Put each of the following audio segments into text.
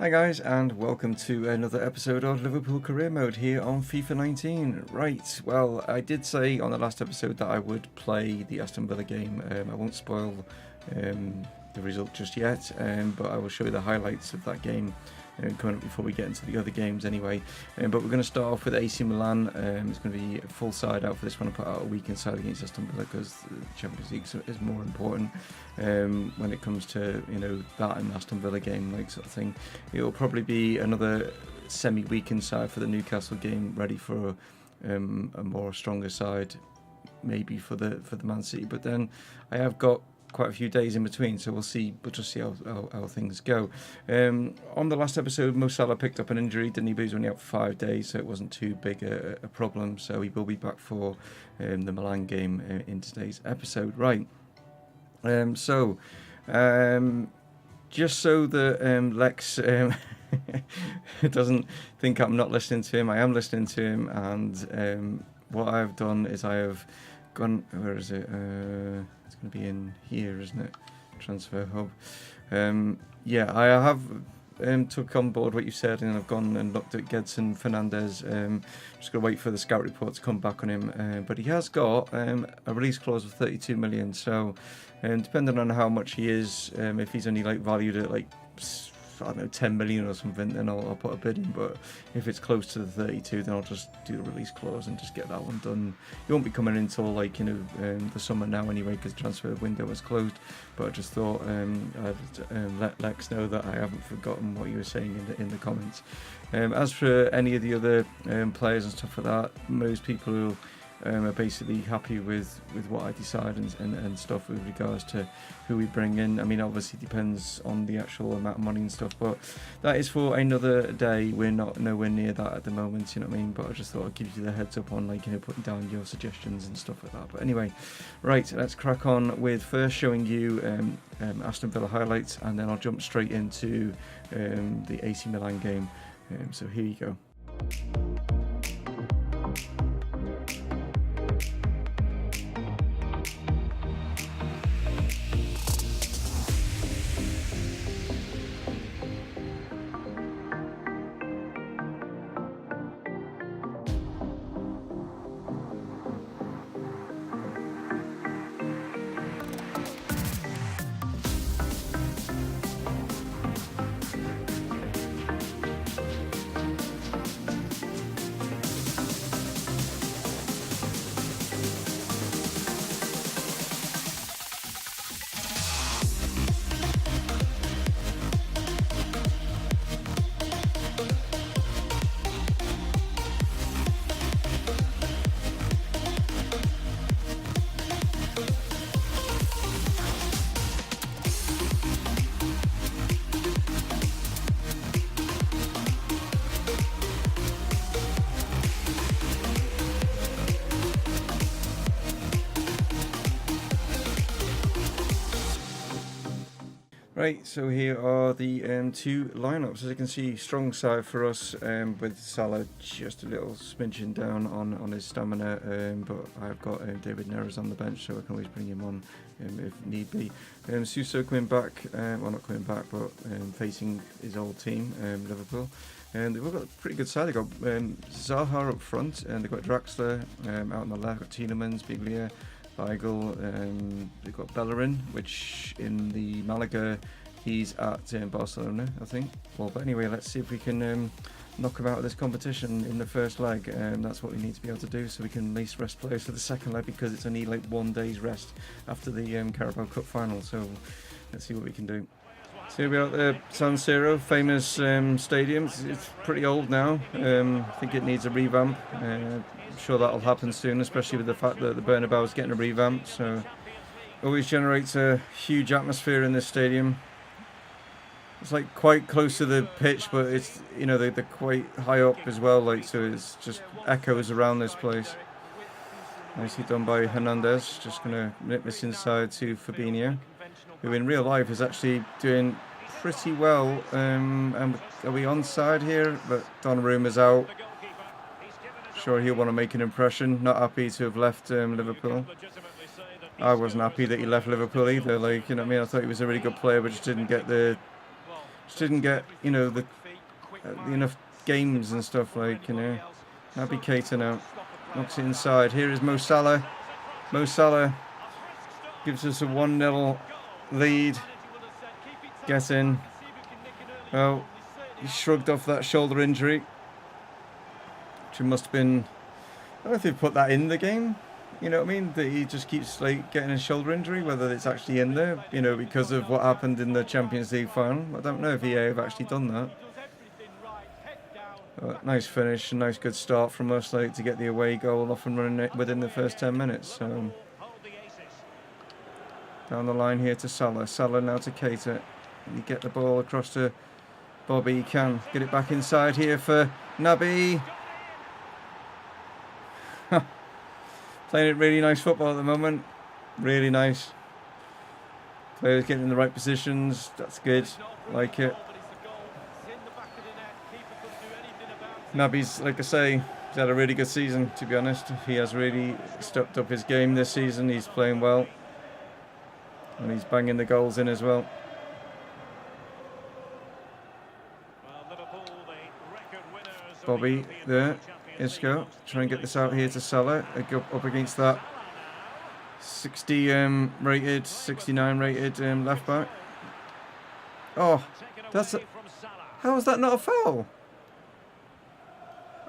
Hi guys, and welcome to another episode of Liverpool Career Mode here on FIFA 19. Right, well, I did say on the last episode that I would play the Aston Villa game. I won't spoil the result just yet, but I will show you the highlights of that game coming up before we get into the other games anyway. But we're going to start off with AC Milan. It's going to be a full side out for this one. I put out a weekend side against Aston Villa because the Champions League is more important when it comes to that and Aston Villa game, like sort of thing. It will probably be another semi-weekend side for the Newcastle game, ready for a more stronger side, maybe for the Man City. But then I have got quite a few days in between, so we'll just see how things go. On the last episode, Mo Salah picked up an injury, didn't he? But he was only out for 5 days, so it wasn't too big a problem. So he will be back for the Milan game in today's episode. Right. Just so that Lex doesn't think I'm not listening to him, I am listening to him, and what I've done is I have gone. Where is it? It's going to be in here, isn't it? Transfer hub. I have took on board what you said, and I've gone and looked at Gedson Fernandez. Just going to wait for the scout report to come back on him. But he has got a release clause of 32 million. So, depending on how much he is, if he's only valued at 10 million or something, then I'll put a bid in. But if it's close to the 32, then I'll just do the release clause and just get that one done. He won't be coming in until the summer now anyway, because the transfer window is closed. But I just thought I'd let Lex know that I haven't forgotten what you were saying in the comments. As for any of the other players and stuff like that, most people who are basically happy with what I decide and stuff with regards to who we bring in. I mean, obviously depends on the actual amount of money and stuff, but that is for another day. We're not nowhere near that at the moment, you know what I mean? But I just thought I'd give you the heads up on putting down your suggestions and stuff like that. But anyway, right, let's crack on with first showing you Aston Villa highlights, and then I'll jump straight into the AC Milan game. So here you go. Right, so here are the two lineups. As you can see, strong side for us, with Salah just a little smidgen down on his stamina, but I've got David Neres on the bench, so I can always bring him on if need be. Suso coming back, well, not coming back, but facing his old team, Liverpool. And they've all got a pretty good side. They've got Zaha up front, and they've got Draxler out on the left, got Tielemans, Biglia, Weigl, they've got Bellerin, which in the Malaga, he's at Barcelona, I think. Well, but anyway, let's see if we can knock him out of this competition in the first leg. That's what we need to be able to do, so we can at least rest players for the second leg, because it's only 1 day's rest after the Carabao Cup final. So let's see what we can do. So here we are at the San Siro, famous stadium. It's pretty old now. I think it needs a revamp. I'm sure that'll happen soon, especially with the fact that the Bernabeu is getting a revamp. So always generates a huge atmosphere in this stadium. It's quite close to the pitch, but it's they're quite high up as well. So it's just echoes around this place. Nicely done by Hernandez. Just gonna nip this inside to Fabinho, who in real life is actually doing pretty well. And are we onside here? But Donnarumma's out. Sure, he'll want to make an impression. Not happy to have left Liverpool. I wasn't happy that he left Liverpool either. I mean, I thought he was a really good player, but just Just didn't get, you know, the enough games and stuff, like, you know. Naby Keita now. Knocks it inside. Here is Mo Salah. Mo Salah gives us a 1-0 lead. Get in. Well, he shrugged off that shoulder injury. Which must have been... I don't know if they put that in the game. You know what I mean? That he just keeps like getting a shoulder injury, whether it's actually in there, you know, because of what happened in the Champions League final. I don't know if EA have actually done that. But nice finish, a nice good start from us, like, to get the away goal off and running it within the first 10 minutes. So down the line here to Salah. Salah now to Keita. And you get the ball across to Bobby. He can get it back inside here for Naby. Playing really nice football at the moment. Really nice. Players getting in the right positions. That's good. Like it. Naby's, like I say, he's had a really good season, to be honest. He has really stepped up his game this season. He's playing well. And he's banging the goals in as well. Bobby there. Isco, try and get this out here to Salah. Up against that 69 rated left back. Oh, how is that not a foul?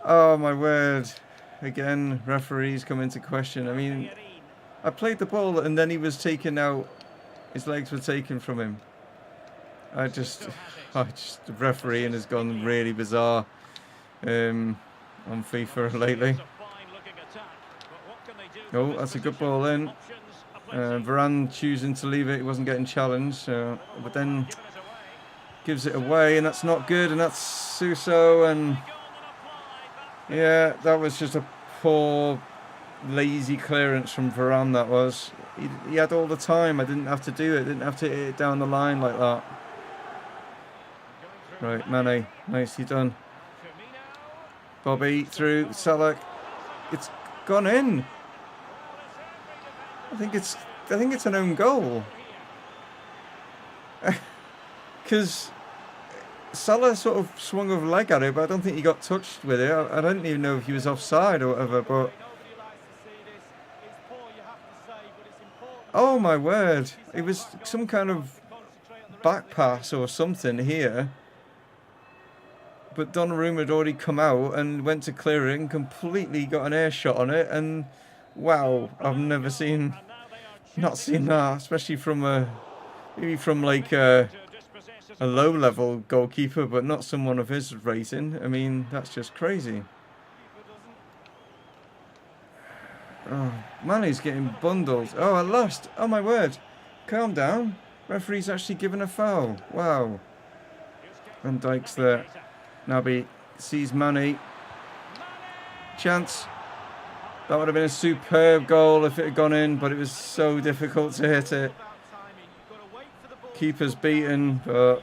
Oh my word! Again, referees come into question. I mean, I played the ball and then he was taken out. His legs were taken from him. The refereeing has gone really bizarre. On FIFA lately. Oh, that's a good ball in. Varane choosing to leave it. He wasn't getting challenged, but then gives it away, and that's not good. And that's Suso, and yeah, that was just a poor, lazy clearance from Varane. That was. He had all the time. I didn't have to do it. Didn't have to hit it down the line like that. Right, Mane, nicely done. Bobby through Salah. It's gone in. I think it's an own goal. Because Salah sort of swung a leg at it, but I don't think he got touched with it. I don't even know if he was offside or whatever, but oh my word. It was some kind of back pass or something here. But Donnarumma had already come out and went to clear it and completely got an air shot on it. And wow, I've not seen that, especially from like a low-level goalkeeper, but not someone of his rating. I mean, that's just crazy. Oh, Mane's getting bundled. Oh, at last. Oh my word. Calm down. Referee's actually given a foul. Wow. Van Dijk's there. Naby sees Mane. Chance. That would have been a superb goal if it had gone in, but it was so difficult to hit it. Keeper's beaten, but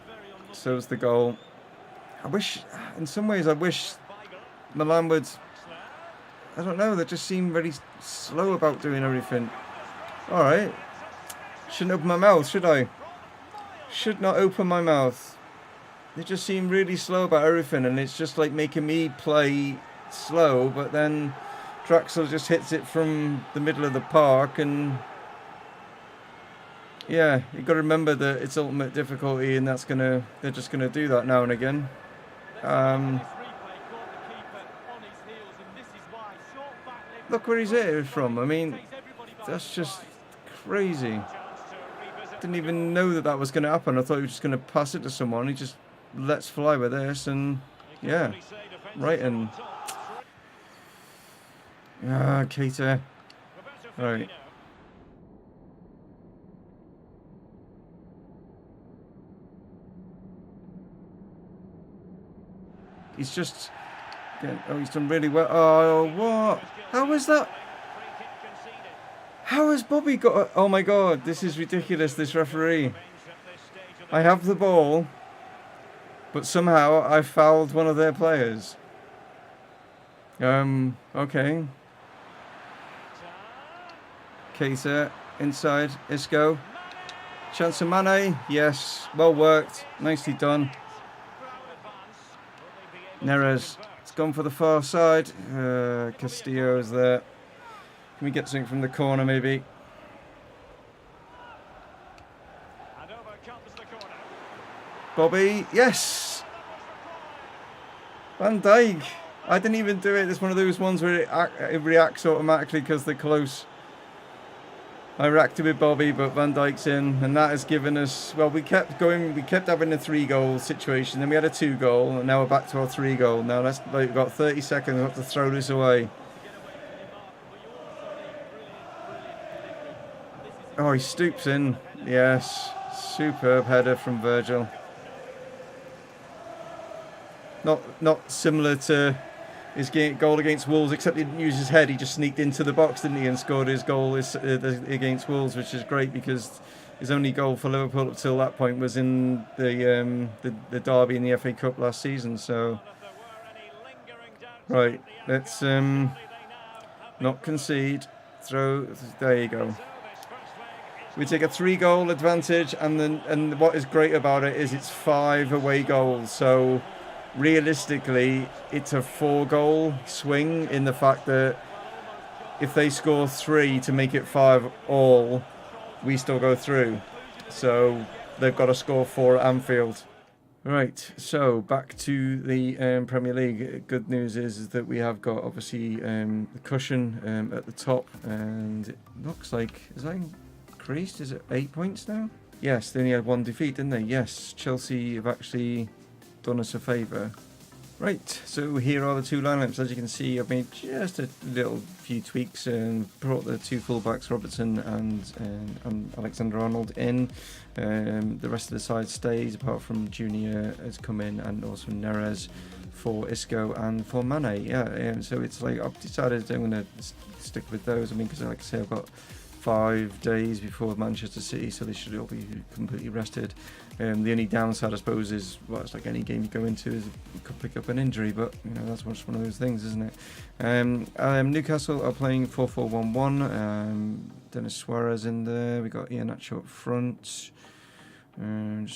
so's the goal. In some ways, I wish Milan would, I don't know, they just seem very slow about doing everything. Alright. Shouldn't open my mouth, should I? Should not open my mouth. They just seem really slow about everything, and it's just like making me play slow, but then Draxler just hits it from the middle of the park, and yeah, you've got to remember that it's ultimate difficulty, and they're just gonna do that now and again. Look where he's hit it from. I mean, that's just crazy. Didn't even know that was going to happen. I thought he was just going to pass it to someone. He just lets fly with this, and yeah, right in. Ah, Keita. Right. He's just... Oh, he's done really well. Oh, what? How is that? How has Bobby got... Oh my god, this is ridiculous, this referee. I have the ball, but somehow I fouled one of their players. Okay. Keita, inside, Isco. Chance of Mane, yes, well worked, nicely done. Neres, it's gone for the far side. Castillo's there. Can we get something from the corner maybe? Bobby, yes! Van Dijk. I didn't even do it. It's one of those ones where it reacts automatically because they're close. I reacted with Bobby, but Van Dijk's in, and that has given us. Well, we kept going. We kept having a 3-goal situation. Then we had a 2-goal, and now we're back to our 3-goal. Now we've got 30 seconds. We have to throw this away. Oh, he stoops in. Yes, superb header from Virgil. Not similar to his goal against Wolves, except he didn't use his head. He just sneaked into the box, didn't he, and scored his goal against Wolves, which is great because his only goal for Liverpool up till that point was in the derby in the FA Cup last season. So, right, let's not concede. Throw. There you go. We take a 3-goal advantage, and what is great about it is it's 5 away goals. So realistically, it's a 4-goal swing in the fact that if they score 3 to make it 5 all, we still go through. So they've got to score 4 at Anfield. Right, so back to the Premier League. Good news is that we have got obviously the cushion at the top, and it looks like, is that increased? Is it 8 points now? Yes, they only had 1 defeat, didn't they? Yes, Chelsea have actually done us a favour. Right, so here are the 2 lineups. As you can see, I've made just a little few tweaks and brought the 2 fullbacks, Robertson and Alexander-Arnold in. The rest of the side stays, apart from Junior has come in, and also Neres for Isco and for Mane. Yeah, so it's like I've decided I'm going to stick with those. I mean, because like I say, I've got 5 days before Manchester City, so they should all be completely rested. The only downside, I suppose, is, well, it's like any game you go into, is you could pick up an injury, but you know that's just one of those things, isn't it? Newcastle are playing 4-4-1-1. Dennis Suarez in there. We got Iheanacho up front. Just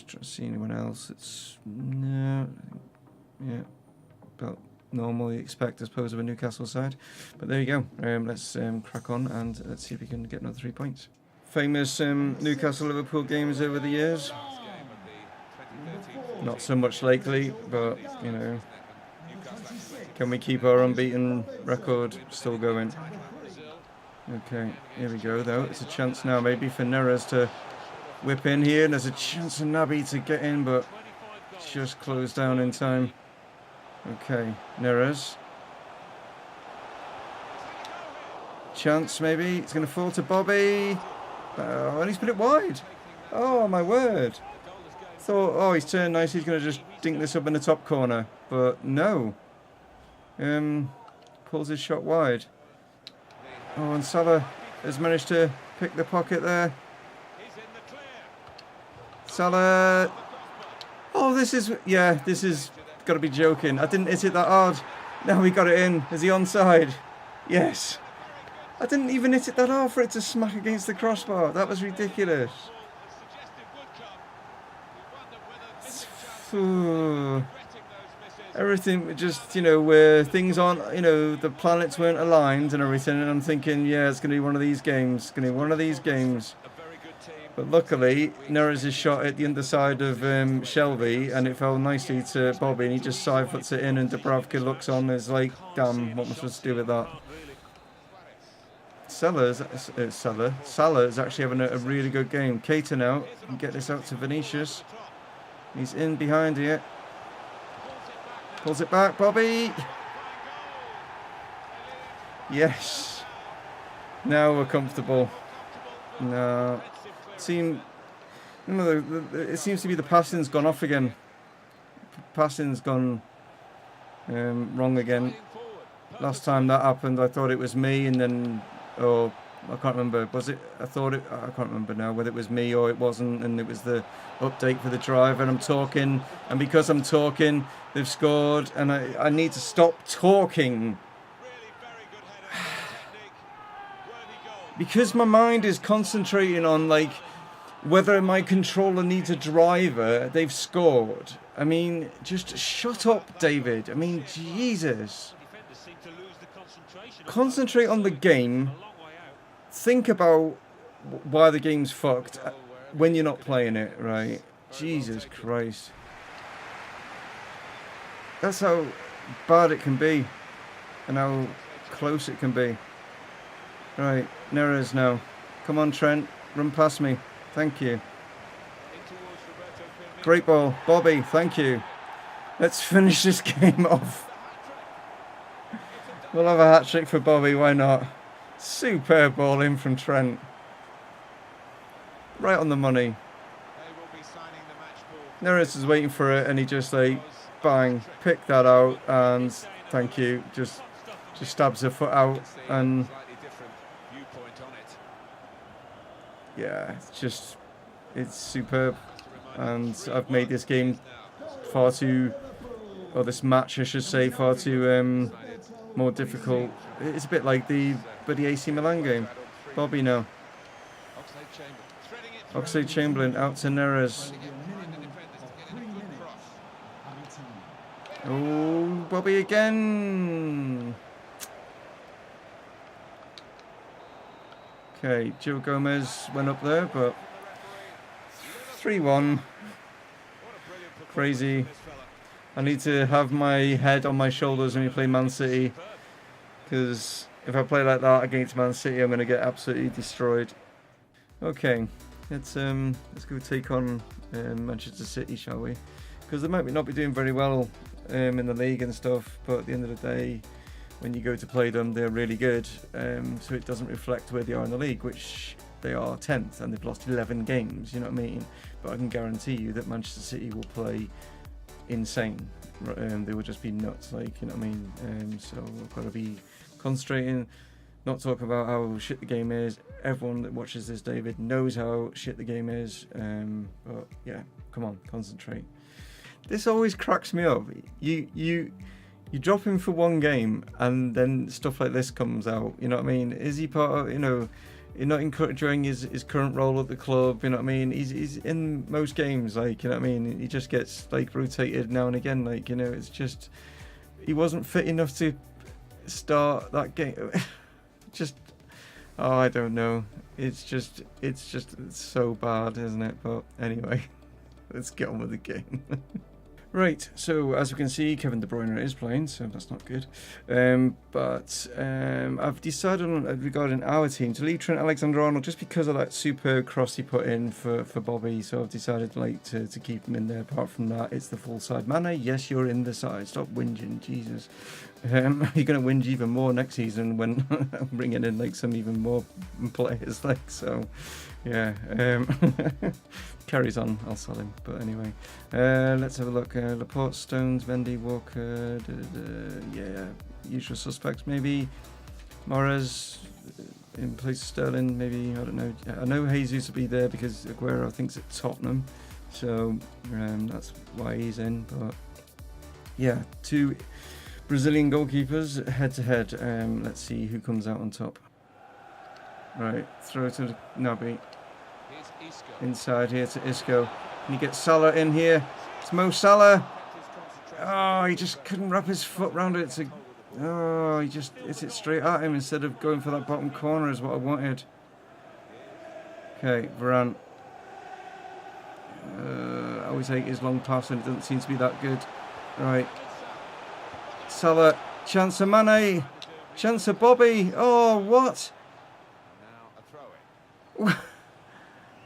trying to see anyone else. It's no, yeah, about normal you expect, I suppose, of a Newcastle side. But there you go. Let's crack on and let's see if we can get another 3 points. Famous Newcastle-Liverpool games over the years. Not so much lately, but you know, can we keep our unbeaten record still going? Okay, here we go though. It's a chance now maybe for Neres to whip in here, and there's a chance for Naby to get in, but just closed down in time. Okay, Neres. Chance maybe. It's going to fall to Bobby. Oh, and he's put it wide. Oh, my word. Thought, oh, he's turned nice. He's going to just dink this up in the top corner. But no. Pulls his shot wide. Oh, and Salah has managed to pick the pocket there. Salah. Oh, this is got to be joking. I didn't hit it that hard. Now we got it in. Is he onside? Yes. I didn't even hit it that hard for it to smack against the crossbar. That was ridiculous. Everything just, you know, where things aren't, you know, the planets weren't aligned and everything, and I'm thinking, yeah, it's going to be one of these games. It's going to be one of these games. But luckily, Neres' shot at the underside of Shelby, and it fell nicely to Bobby, and he just side foots it in, and Dubravka looks on, is like, damn, what am I supposed to do with that? Salah's actually having a really good game. Keita now, can get this out to Vinicius. He's in behind here. Pulls it back, Bobby. Yes. Now we're comfortable. No. It seems to be the passing's gone off again. Passing's gone wrong again. Last time that happened, I thought it was me, and then, oh, I can't remember. Was it? I can't remember now whether it was me or it wasn't, and it was the update for the driver. And I'm talking, and because I'm talking, they've scored, and I need to stop talking. Because my mind is concentrating on, like, whether my controller needs a driver, they've scored. I mean, just shut up, David. I mean, Jesus. Concentrate on the game. Think about why the game's fucked when you're not playing it, right? Jesus Christ. That's how bad it can be. And how close it can be. Right, Neres now. Come on, Trent. Run past me. Thank you. Great ball. Bobby, thank you. Let's finish this game off. We'll have a hat-trick for Bobby, why not? Superb ball in from Trent. Right on the money. Neres is waiting for it and he just like, bang, picked that out and thank you. Just stabs her foot out and... yeah, it's superb. And I've made this game far too, or this match I should say, far too more difficult. It's a bit like the AC Milan game. Bobby now. Oxlade-Chamberlain out to Neres. Oh, Bobby again. Okay, Joe Gomez went up there, but 3-1. Crazy. I need to have my head on my shoulders when we play Man City, because if I play like that against Man City, I'm going to get absolutely destroyed. Okay, let's go take on Manchester City, shall we? Because they might not be doing very well in the league and stuff, but at the end of the day, when you go to play them, they're really good. So it doesn't reflect where they are in the league, which they are 10th and they've lost 11 games, you know what I mean? But I can guarantee you that Manchester City will play insane. They will just be nuts, like, you know what I mean? So we've got to be concentrating, not talk about how shit the game is. Everyone that watches this, David, knows how shit the game is. But yeah, come on, concentrate. This always cracks me up. You drop him for one game and then stuff like this comes out, you know what I mean? Is he part of, you know, you're not enjoying his current role at the club, you know what I mean? He's in most games, like, you know what I mean? He just gets, like, rotated now and again, like, you know, it's just, he wasn't fit enough to start that game. Just, oh, I don't know. It's so bad, isn't it? But anyway, let's get on with the game. Right, so as we can see, Kevin De Bruyne is playing, so that's not good. But I've decided on, regarding our team, to leave Trent Alexander-Arnold just because of that superb cross he put in for Bobby. So I've decided like to keep him in there. Apart from that, it's the full side. Mane, yes, you're in the side. Stop whinging, Jesus. You're going to whinge even more next season when I'm bringing in like some even more players. Like, so, yeah. Carries on, I'll sell him. But anyway, let's have a look. Laporte, Stones, Mendy, Walker, yeah, usual suspects maybe. Morez in place of Sterling, maybe, I don't know. I know Jesus will be there because Aguero thinks at Tottenham, so that's why he's in. But yeah, two Brazilian goalkeepers head to head. Let's see who comes out on top. Right, throw it to Naby. Inside here to Isco. Can you get Salah in here? It's Mo Salah. Oh, he just couldn't wrap his foot round it. He just hits it straight at him instead of going for that bottom corner is what I wanted. Okay, Varane. I always hate his long pass and it doesn't seem to be that good. Right. Salah. Chance of Mane. Chance of Bobby. Oh, what?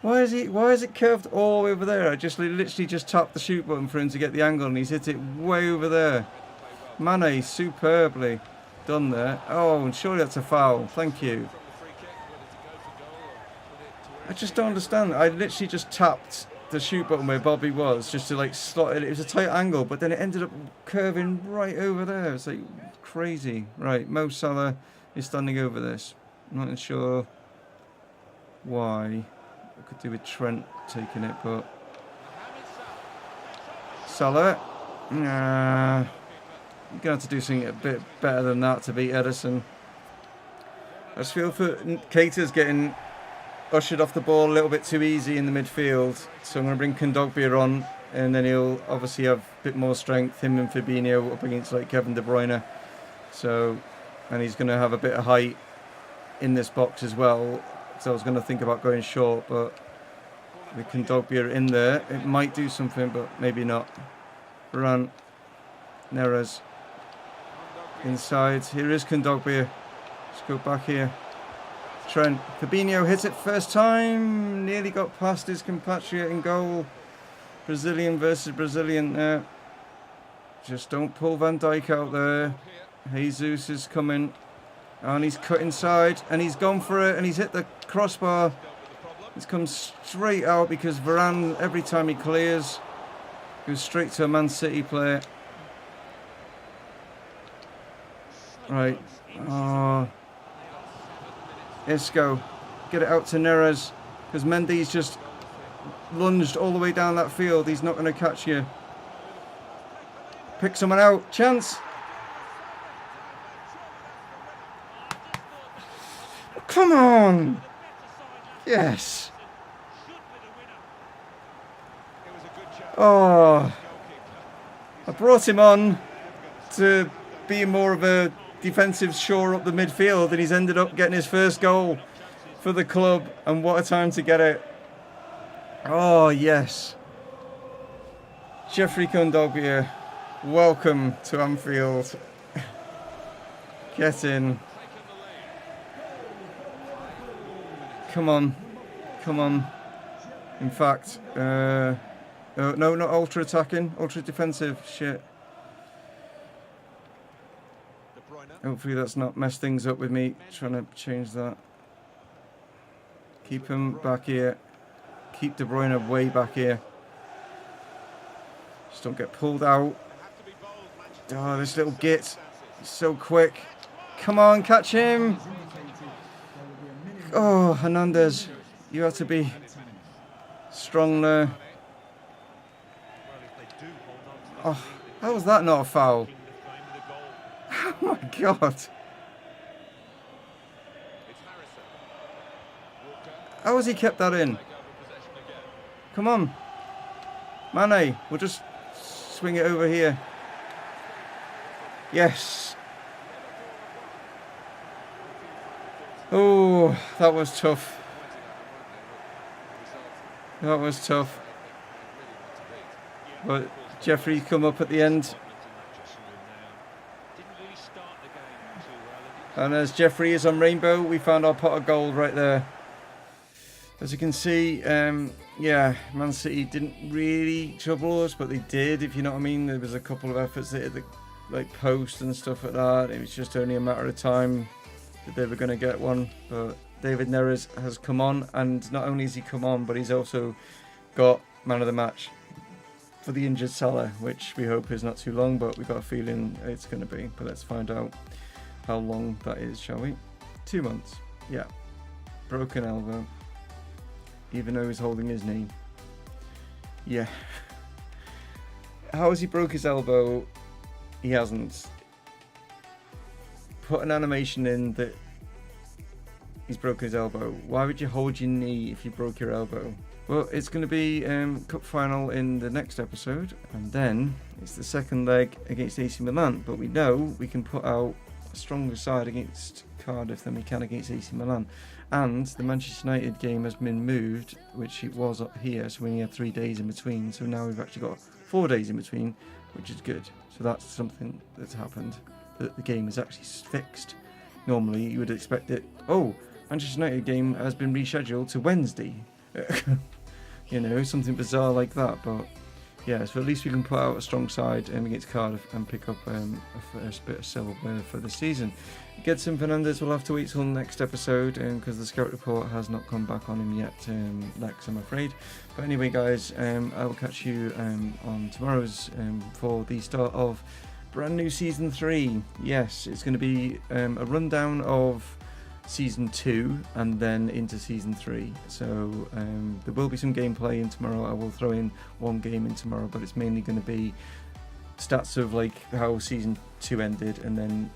Why is it curved all over there? I just literally just tapped the shoot button for him to get the angle and he's hit it way over there. Mane, superbly done there. Oh, and surely that's a foul. Thank you. I just don't understand. I literally just tapped the shoot button where Bobby was just to like slot it. It was a tight angle, but then it ended up curving right over there. It's like crazy. Right, Mo Salah is standing over this. I'm not sure why. I could do with Trent taking it, but Salah, you're going to have to do something a bit better than that to beat Ederson. I just feel for Keita's getting ushered off the ball a little bit too easy in the midfield. So I'm going to bring Kondogbia on, and then he'll obviously have a bit more strength, him and Fabinho up against like Kevin De Bruyne. So, and he's going to have a bit of height in this box as well. So I was going to think about going short, but with Kondogbia in there, it might do something, but maybe not. Varane, Neres, inside. Here is Kondogbia. Let's go back here. Trent, Fabinho hits it first time. Nearly got past his compatriot in goal. Brazilian versus Brazilian there. Just don't pull Van Dijk out there. Jesus is coming. And he's cut inside. And he's gone for it. And he's hit the crossbar. It's come straight out because Varane, every time he clears, goes straight to a Man City player. Right. Oh. Isco, get it out to Neres, because Mendy's just lunged all the way down that field. He's not going to catch you. Pick someone out. Chance. Come on. Yes. Oh. I brought him on to be more of a defensive shore up the midfield, and he's ended up getting his first goal for the club, and what a time to get it. Oh yes, Jeffrey Kondogbia, welcome to Anfield. Get in. Come on, come on. In fact, no, not ultra attacking, ultra defensive. Shit. Hopefully that's not messed things up with me trying to change that. Keep him back here. Keep De Bruyne way back here. Just don't get pulled out. Oh, this little git. He's so quick. Come on, catch him. Oh, Hernandez. You have to be strong there. Oh, how was that not a foul? Oh my God. How has he kept that in? Come on. Mane, we'll just swing it over here. Yes. Oh, that was tough. That was tough. But Jeffrey's come up at the end. And as Jeffrey is on rainbow, we found our pot of gold right there. As you can see, yeah, Man City didn't really trouble us, but they did, if you know what I mean. There was a couple of efforts that hit the post and stuff like that. It was just only a matter of time that they were going to get one. But David Neres has come on, and not only has he come on, but he's also got man of the match for the injured Salah, which we hope is not too long, but we've got a feeling it's going to be. But let's find out how long that is, shall we? 2 months. Yeah. Broken elbow. Even though he's holding his knee. Yeah. How has he broke his elbow? He hasn't. Put an animation in that he's broken his elbow. Why would you hold your knee if you broke your elbow? Well, it's going to be cup final in the next episode, and then it's the second leg against AC Milan. But we know we can put out a stronger side against Cardiff than we can against AC Milan. And the Manchester United game has been moved, which it was up here, so we only had 3 days in between. So now we've actually got 4 days in between, which is good. So that's something that's happened, that the game is actually fixed. Normally you would expect it, oh, Manchester United game has been rescheduled to Wednesday. You know, something bizarre like that. But yeah, so at least we can put out a strong side against Cardiff and pick up a first bit of silverware for the season. Gedson Fernandes will have to wait till next episode because the scout report has not come back on him yet, Lex, I'm afraid. But anyway, guys, I will catch you on tomorrow's for the start of brand new season 3. Yes, it's going to be a rundown of season 2 and then into season 3. So there will be some gameplay in tomorrow. I will throw in one game in tomorrow, but it's mainly going to be stats of like how season 2 ended, and then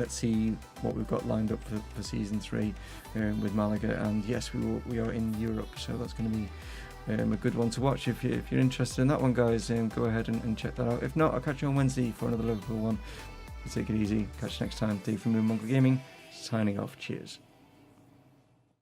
let's see what we've got lined up for season 3 with Malaga. And yes, we are in Europe, so that's going to be a good one to watch. If you're interested in that one, guys, go ahead and check that out. If not, I'll catch you on Wednesday for another Liverpool one. Take it easy. Catch you next time. Dave from Mumongu Gaming, signing off. Cheers.